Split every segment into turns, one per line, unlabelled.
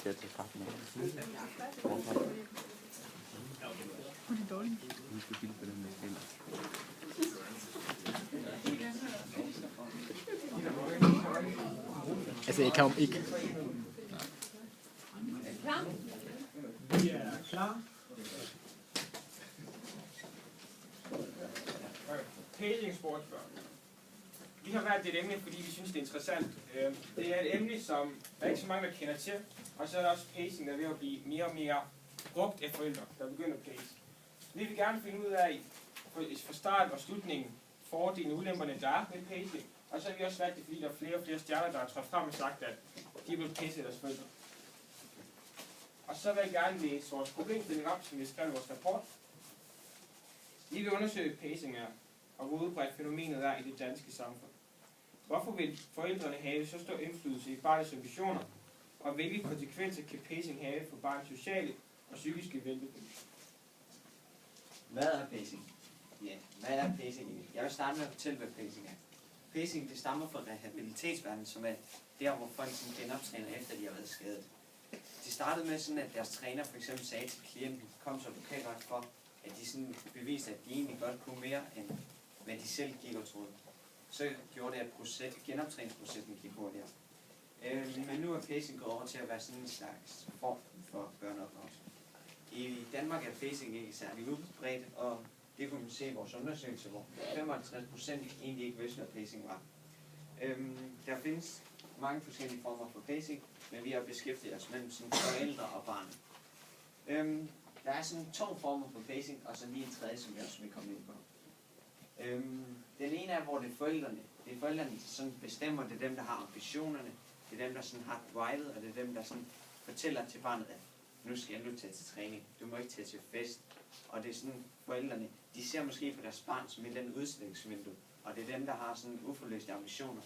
til at tage farten af.
Hun er dårlig.
Nu skal vi på den med hænder. Altså, jeg kan jo ikke.
Klar? Vi er klar.
Pacing sportsbørn. Vi har valgt et emne, fordi vi synes, det er interessant. Det er et emne, som der er ikke så mange, der kender til. Og så er der også pacing, der er ved at blive mere og mere brugt af forældre, der begynder at pace. Vi vil gerne finde ud af, fra starten og slutningen, fordelen og ulemperne, der er med pacing. Og så har vi også valgt det, fordi der er flere og flere stjerner, der har trådt frem og sagt, at de vil pace deres forældre. Og så vil jeg gerne læse vores problemstilling op, som vi skrev i vores rapport. Vi vil undersøge pacing er, og hvor udbredt fænomenet er i det danske samfund. Hvorfor vil forældrene have så stor indflydelse i barnets ambitioner, og hvilke konsekvenser kan pacing have for barnets sociale og psykiske velbefindende?
Hvad er pacing? Ja, hvad er pacing egentlig? Jeg vil starte med at fortælle, hvad pacing er. Pacing, det stammer fra rehabilitetsverdenen, som er der, hvor folk genoptræner efter, de har været skadet. Det startede med sådan, at deres træner for eksempel sagde til klienten, kom så lokalret for, at de sådan beviste, at de egentlig godt kunne mere, end hvad de selv gik og troede. Så gjorde det, at genoptræningsprocessen gik hurtigere. Men nu er pacing gået over til at være sådan en slags form for børneopdragelse. I Danmark er pacing ikke særlig udbredt, og det kunne man se i vores undersøgelse, hvor 55% egentlig ikke vidste, hvad pacing var. Der findes mange forskellige former for pacing, men vi har beskæftiget os mellem sådan forældre og barn. Der er sådan 2 former for pacing, og så lige en tredje, som jeg også vil komme ind på. Den ene er, hvor det er forældrene. Det er forældrene, der sådan bestemmer, det er dem, der har ambitionerne, det er dem, der sådan har drivet, og det er dem, der sådan fortæller til barnet, at nu skal du tage til træning, du må ikke tage til fest. Og det er sådan, forældrene, de ser måske på deres barn som et andet udstillingsvindue, og det er dem, der har sådan uforløste ambitioner.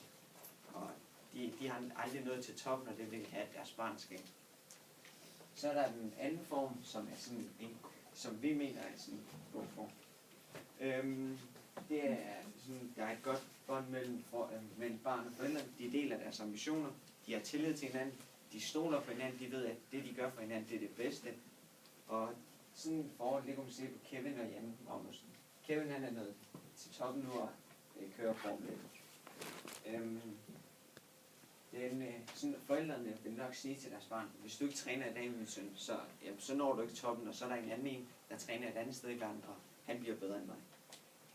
Og de har aldrig nået til toppen, og det vil have, at deres barn skal. Så er der den anden form, som er sådan en, som vi mener er sådan en god form. Det er sådan, der er et godt bånd mellem barn og forældre. De deler deres ambitioner, de har tillid til hinanden, de stoler på hinanden, de ved, at det de gør for hinanden, det er det bedste. Og sådan et forhold, det kan man se på Kevin og Jan Magnussen. Kevin han er nået til toppen nu og kører Formel 1. Sådan, forældrene vil nok sige til deres barn, hvis du ikke træner i dag, min søn, så når du ikke toppen, og så er der en anden, der træner et andet sted i verden, og han bliver bedre end mig.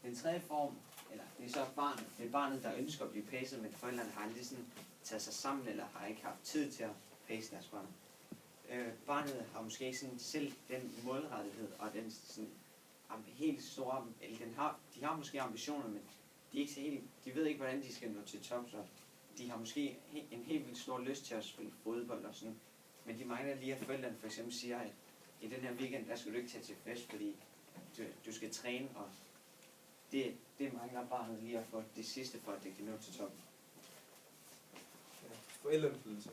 Den tredje form, eller det er så barnet, det er barnet, der ønsker at blive pacet, men forældrene har aldrig sådan taget sig sammen, eller har ikke haft tid til at pace deres barn. Barnet har måske sådan selv den målrettighed, og den sådan helt store, eller de har måske ambitioner, men de, er ikke så helt, de ved ikke, hvordan de skal nå til top, så de har måske en helt vildt stor lyst til at spille fodbold og sådan, men de mangler lige, at forældrene for eksempel siger, at i den her weekend, der skal du ikke tage til fest, fordi du skal træne, og det mangler barnet lige at få det sidste for, at det kan nå til toppen.
Ja, forældreindflydelse.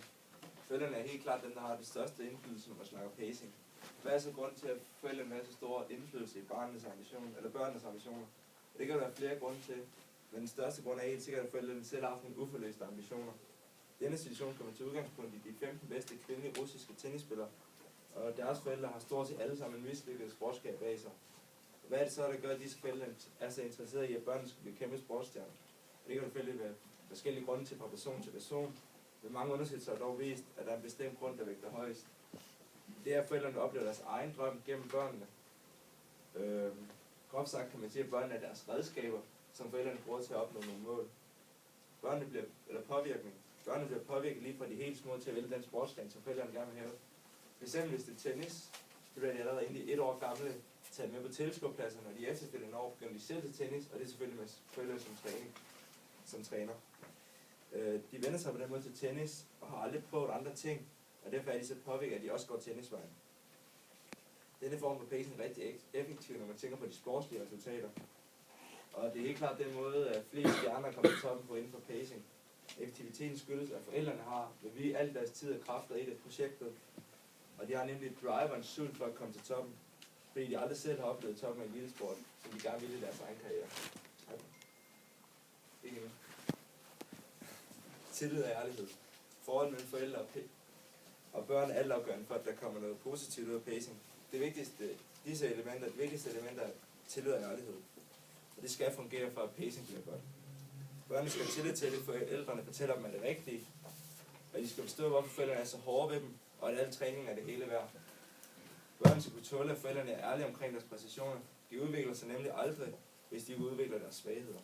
Forældrene er helt klart dem, der har det største indflydelse, når man snakker pacing. Hvad er så grund til, at forældrene har så stor indflydelse i børnenes ambitioner? Det kan der være flere grunde til, men den største grund er helt sikkert, at forældrene selv har haft nogle uforløste ambitioner. I denne situation kan man tage udgangspunkt i de 15 bedste kvindelige russiske tennisspillere, og deres forældre har stort set alle sammen en mislykket sportskab bag sig. Hvad er det så, der gør, at disse forældre er så interesserede i, at børnene skal blive kæmpe sportsstjerner? Det kan selvfølgelig være forskellige grunde til fra person til person, men mange undersøgelser har dog vist, at der er en bestemt grund, der vægter højst. Det er, at forældrene oplever deres egen drøm gennem børnene. Groft sagt kan man sige, at børnene er deres redskaber, som forældrene bruger til at opnå nogle mål. Børnene bliver påvirket lige fra de helt små til at vælge den sportsgren, som forældrene gerne vil have. For eksempel hvis det er tennis, så bliver de allerede egentlig 1 år gamle taget med på tilskuerpladser, når de efterfølgende år begynder de selv til tennis, og det er selvfølgelig med forældre som træner. De vender sig på den måde til tennis, og har aldrig prøvet andre ting, og derfor er de så påvirket, at de også går tennisvejen. Denne form for pacing er rigtig effektiv, når man tænker på de sportslige resultater. Og det er helt klart den måde, at flere stjerner kommer til toppen på inden for pacing. Effektiviteten skyldes, at forældrene har ved al deres tid og kræfter i det projektet, og de har nemlig et drive og en sult for at komme til toppen, fordi de aldrig selv har oplevet toppen af elitesport, som de gerne ville i deres egen karriere. Ikke mere. Tillid og ærlighed. Forholdet mellem forældre og Og børn er altafgørende for, at der kommer noget positivt ud af pacing. Det vigtigste element er tillid og ærlighed. Og det skal fungere for, at pacing bliver godt. Børnene skal have tillid til det, for forældrene fortæller dem, at det er rigtigt. Og de skal forstå, hvorfor forældrene er så hårde ved dem, og at al træning er det hele værd. Børnene skal kunne tåle, at forældrene er ærlige omkring deres præstationer. De udvikler sig nemlig aldrig, hvis de ikke udvikler deres svagheder.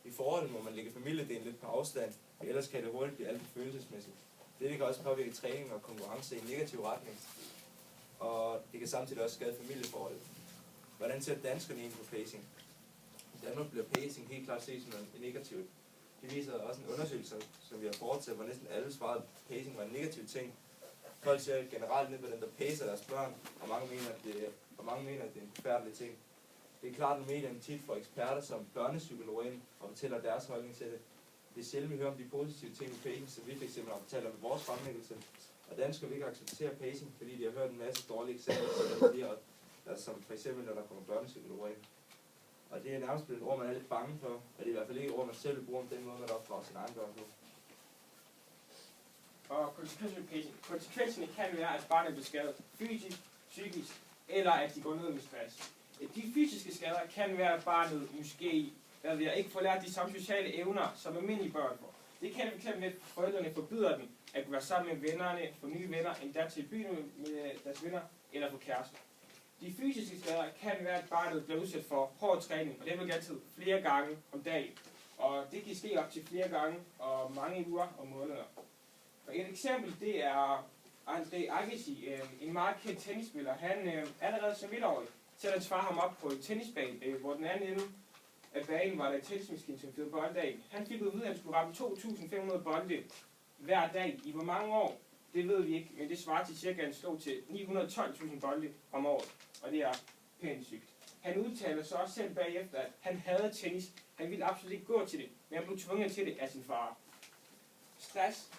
I forholdet må man lægge familiedelen lidt på afstand, ellers kan det hurtigt blive alt for følelsesmæssigt. Det kan også påvirke træning og konkurrence i en negativ retning, og det kan samtidig også skade familieforholdet. Hvordan ser danskerne egentlig på pacing? I Danmark bliver pacing helt klart set som noget negativt. Det viser også en undersøgelse, som vi har foretaget, hvor næsten alle svarede, at pacing var en negativ ting. Folk ser generelt ned på den, der pacer deres børn, og mange mener, at det er en forfærdelig ting. Det er klart, at medierne tit får eksperter som børnepsykologer ind og fortæller deres holdning til det. Det er sjældent, vi hører om de positive ting i pacing, som vi fx har fortalt om vores fremlæggelse. Og danskere vil ikke acceptere pacing, fordi de har hørt en masse dårlige eksempler, som for eksempel, når der kommer børnepsykologer ind. Og det er nærmest blevet et ord, man er lidt bange for, og det er i hvert fald ikke et ord, man selv vil bruge om den måde, man opdrager sin egen børn på.
Og konsekvenserne kan være, at barnet bliver skadet fysisk, psykisk, eller at de går ned med stress. De fysiske skader kan være, at barnet måske ikke får lært de samme sociale evner, som almindelige børn får. Det kan fx være, at forældrene forbyder dem at kunne være sammen med vennerne, få nye venner, endda til byen med deres venner, eller få kærester. De fysiske skader kan være, at barnet bliver udsat for hård træning, og det vil altid flere gange om dagen. Og det kan ske op til flere gange og mange uger og måneder. Og et eksempel, det er André Agassi, en meget kendt tennisspiller. Han allerede som 1-årig sætter hans far ham op på en tennisbane, hvor den anden ende af banen var der et tennismaskine, som fyrede bolde af. Han fik ud, at han skulle ramme 2.500 bolde hver dag. I hvor mange år, det ved vi ikke, men det svarer til cirka en slå til 912.000 bolde om året. Og det er pænt sygt. Han udtaler så også selv bagefter, at han havde tennis. Han ville absolut ikke gå til det, men han blev tvunget til det af sin far. Stress.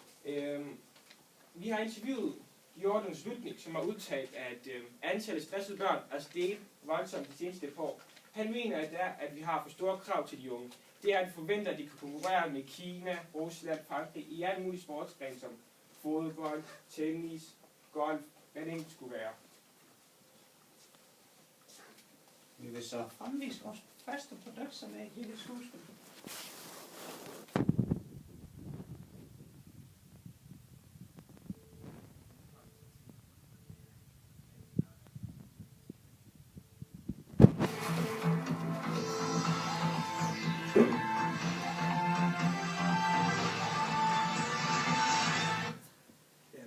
Vi har interviewet Jordan Slutnik, som har udtalt, at antallet stressede børn er steget voldsomt de seneste par år. Han mener, at vi har for store krav til de unge. Det er, at de forventer, at de kan konkurrere med Kina, Rusland, Frankrig i alle mulige sportsgrene som fodbold, tennis, golf, hvad det ikke skulle være.
Vi vil så fremvise vores første produkt, som er et lille skuespil.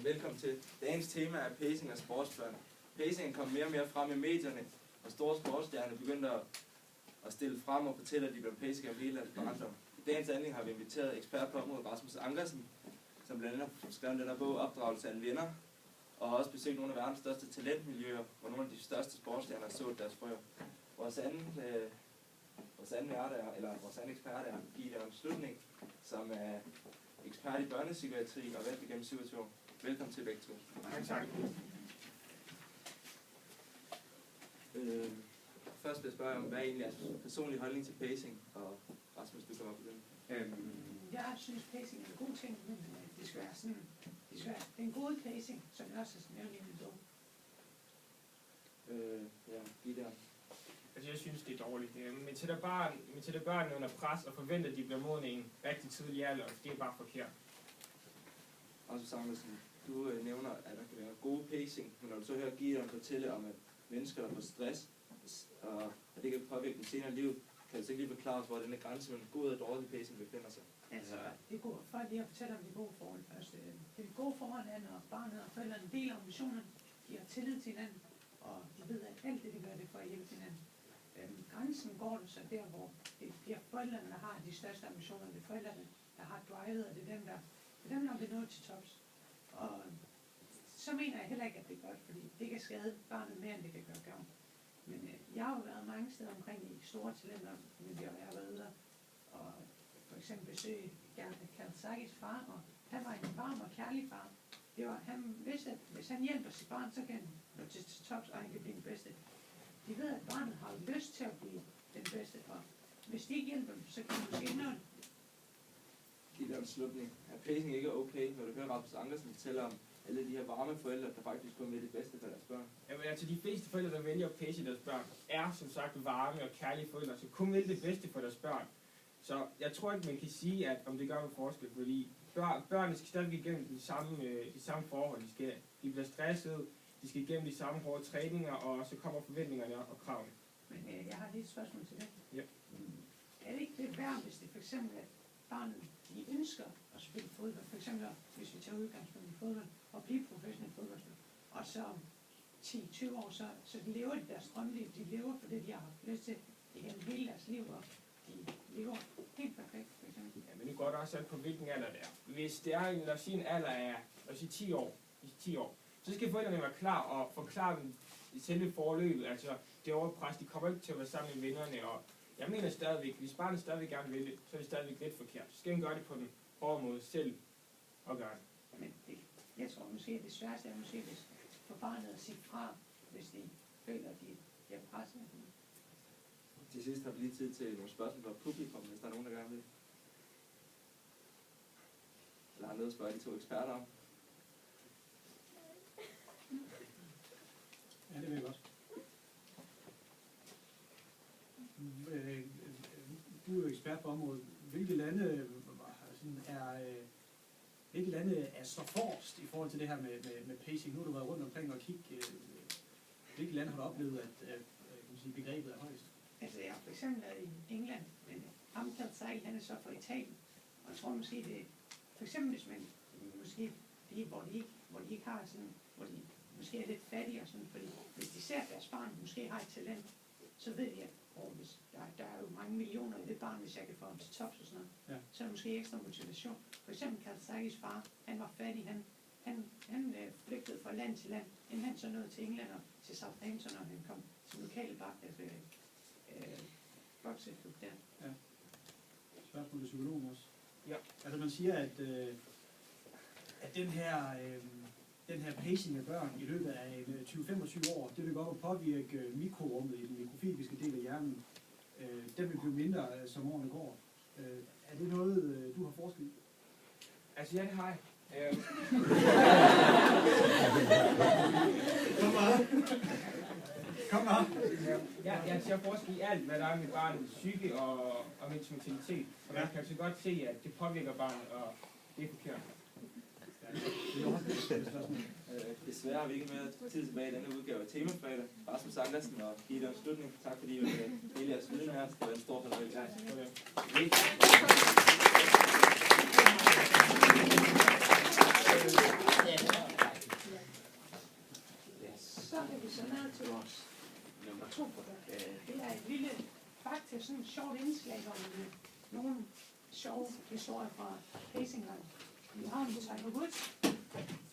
Velkommen til. Dagens tema er pacing af sportsbørn. Pacing kom mere og mere frem i medierne, og store sportsstjerner begyndte at stille frem og fortælle, at de blev pacing af hele deres barndom. I dagens anledning har vi inviteret ekspert på området Rasmus Ankersen, som blandt andet har skrevet den her bog Opdragelse af en vinder, og har også besøgt nogle af verdens største talentmiljøer, hvor nogle af de største sportsstjerner så deres frøer. Vores anden ekspert er Gideon Slutnik, som er ekspert i børnepsykiatri og valgt igennem 27 år. Velkommen til begge to.
Mange tak.
Først vil jeg spørge om, hvad er egentlig jeres personlige holdning til pacing, og Rasmus, du kommer op på den.
Jeg synes, pacing er en god ting, men det skal være sådan, en god pacing, som jeg også har nævnt i min bog.
Ja, Gideon.
Altså, jeg synes, det er dårligt. Men sætter børn under pres og forventer, at de bliver modne i en rigtig tidlig alder, det er bare forkert.
Rasmus Ankersen, du nævner, at der kan være gode pacing, men når du så hører Gideon fortælle om, at mennesker, der får stress, og at det kan påvirke dem senere i livet, kan du så ikke lige forklare os, hvor denne grænse mellem god og dårlig pacing befinder sig?
Altså, det går for lige at fortælle om de gode forhold først. Det gode forhold er, når barnet og forældrene deler ambitionerne, de har tillid til hinanden, og de ved, at alt det, de gør, det for at hjælpe hinanden. Grænsen går så der, hvor det bliver forældrene, der har de største ambitioner, det er forældrene, der har drivet, og det er dem, der bliver nået til tops. Og så mener jeg heller ikke, at det er godt, fordi det kan skade barnet mere, end det kan gøre gavn. Men jeg har jo været mange steder omkring i store talenter, men jeg har været ude og for eksempel besøge Kalsakis far, og han var en varm og kærlig far. Han vidste, at hvis han hjælper sit barn, så kan han nå til tops, og han kan blive den bedste. De ved, at barnet har lyst til at blive den bedste, og hvis de ikke hjælper dem, så kan de måske nå det.
Gideon Slutnik. Er pacing ikke okay, når du hører Rasmus Ankersen fortælle om, alle de her varme forældre, der faktisk kun vil det bedste for deres børn?
Jamen, altså de fleste forældre, der vælger at pace deres børn, er som sagt varme og kærlige forældre, som kun vil det bedste for deres børn. Så jeg tror ikke, man kan sige, at om det gør en forskel, fordi børnene skal stadig igennem de samme forhold. De bliver stressede, de skal igennem de samme hårde træninger, og så kommer forventningerne og kravene.
Men jeg har lige et spørgsmål til det.
Ja.
Er det ikke lidt værd, hvis det for eksempel er barnet, de ønsker at spille fodbold, for eksempel hvis vi tager udgangspunkt i fodbold, og blive professionel fodboldspiller, og så om 10-20 år, så lever de deres drømmeliv, de lever for det, de har haft lyst til igennem hele deres liv, og de lever helt perfekt, for eksempel.
Ja, men det går da også an på, hvilken alder det er. Hvis det er lad os sige, en alder af 10 år, så skal forældrene være klar og forklare dem i selve forløbet, altså det overpres, de kommer ikke til at være sammen med vennerne, og jeg mener stadigvæk, hvis barnet stadigvæk gerne vil det, så er det stadigvæk lidt forkert. Så skal man gøre det på den hårde måde selv og gøre det.
Men jeg tror måske, at det sværeste er måske, hvis for barnet at sige fra, hvis de føler, at de bliver presset.
Til sidst har vi lige tid til nogle spørgsmål fra publikum, hvis der er nogen, der gerne vil. Eller har noget at spørge de to eksperter om?
Ja, det vil jeg godt. Du er jo ekspert på området. Hvilke lande er så forrest i forhold til det her med pacing? Nu har du været rundt omkring og kigge. Hvilke lande har du oplevet, at begrebet er højst?
Altså jeg har for eksempel været i England, men Amtad Sejl, han er så fra Italien. Og jeg tror måske, det for eksempel hvis man måske det, hvor de ikke har sådan, hvor de måske er lidt fattige og sådan, fordi hvis de ser, at deres barn måske har et talent, så ved de, at hvis der er jo mange millioner i det barn, hvis jeg kan få ham til tops og sådan noget,
ja. Så
er der måske ekstra motivation. For eksempel Kalsakis far, han var fattig, han flygtede fra land til land, inden han så nåede til England og til Southampton, og han kom til lokale bokseklub der.
Ja. Spørgsmål til psykologen også.
Ja.
Altså man siger, at den her pacing af børn i løbet af 20-25 år, det vil godt påvirke mikrorummet i den mikrofobiske del af hjernen. Den vil blive mindre, som årene går. Er det noget, du har forsket i?
Altså ja, det har jeg.
Kom her.
Jeg forsker i alt, hvad der er med barnets psyke og med mentalitet. Og man kan så godt se, at det påvirker barnet, og det er forkert.
Desværre har vi ikke mere tid tilbage i denne udgave af Temafredag. Rasmus Andersen og Gideon Slutning, tak fordi I ville dele jeres viden her. Det var en stor fornøjelse.
Så er vi så nået til vores nummer 2 produkt. Det er et lille, faktisk sådan et sjovt indslag om nogle sjove historier fra Pacingland. Vi har om Tiger Woods,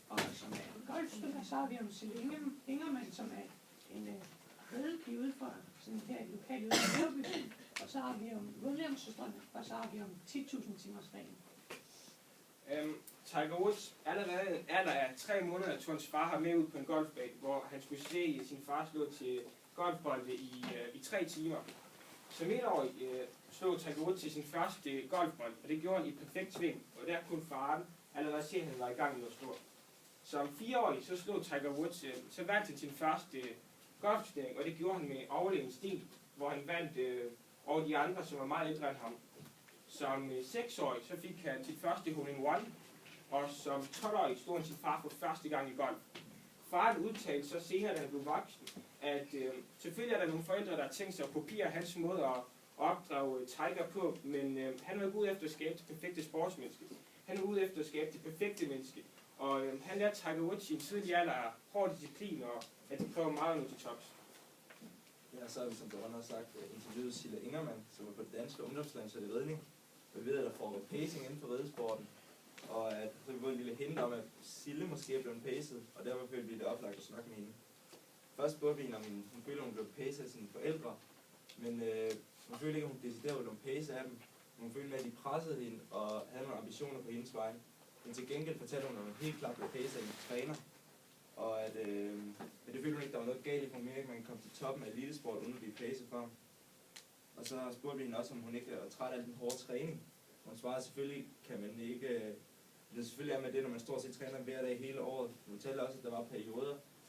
og som er en golfspiller, så har vi om Celine Ingerman, som er en rødepige ude fra sådan her i lokale ude i Nørreby. Og så har vi om Williams-søstrene, og så har vi om 10.000 timers reglen.
Tiger Woods, allerede en alder af 3 måneder, tog hans far ham med ud på en golfbane, hvor han skulle se sin far slå til golfbolde i 3 timer. Som 1-årig slog Tiger Woods til sin første golfbold, og det gjorde han i perfekt sving, og der kunne faren allerede se, at han var i gang med at slå. Som 4-årig så slog Tiger Woods, så vandt han sin første golfturnering, og det gjorde han med overlegen stil, hvor han vandt over de andre, som var meget ældre end ham. Som 6-årig så fik han sit første hole-in-one, og som 12-årig stod han sin far for første gang i golf. Faren udtalte så senere, da han blev voksen, at selvfølgelig er der nogle forældre, der har tænkt sig at kopiere hans måde at opdrage Tiger på, men han var ude efter at skabe det perfekte sportsmenneske. Han var ude efter at skabe det perfekte menneske. Og han lærte Tiger Woods i en tidlig alder af hård disciplin, og at de prøver meget at nå til tops.
Ja, så har vi, som du har sagt, interviewet Sille Ingerman, som er på det danske ungdomslandshold i ridning. Vi ved, at der foregår pacing inden for ridesporten, og at så vi får en lille hint om, at Sille måske er blevet pacet, og derfor følte vi det oplagt at snakke med hende. Først spurgte vi hende, om hun følte, at hun blev pacet af sine forældre, men hun følte ikke, at hun decideret blev pacet af dem. Hun følte med, at de pressede hende og havde nogle ambitioner på hendes vej. Men til gengæld fortalte hun, at hun helt klart blev pacet af en træner, og at det følte hun ikke, der var noget galt i, for hun mente ikke, man kan komme til toppen af elitesport uden at blive pacet for ham. Og så spurgte vi hende også, om hun ikke var træt af den hårde træning. Hun svarede, selvfølgelig kan man ikke det selvfølgelig er med det, når man stort set træner hver dag hele året. Du fortæller også, at der var perioder,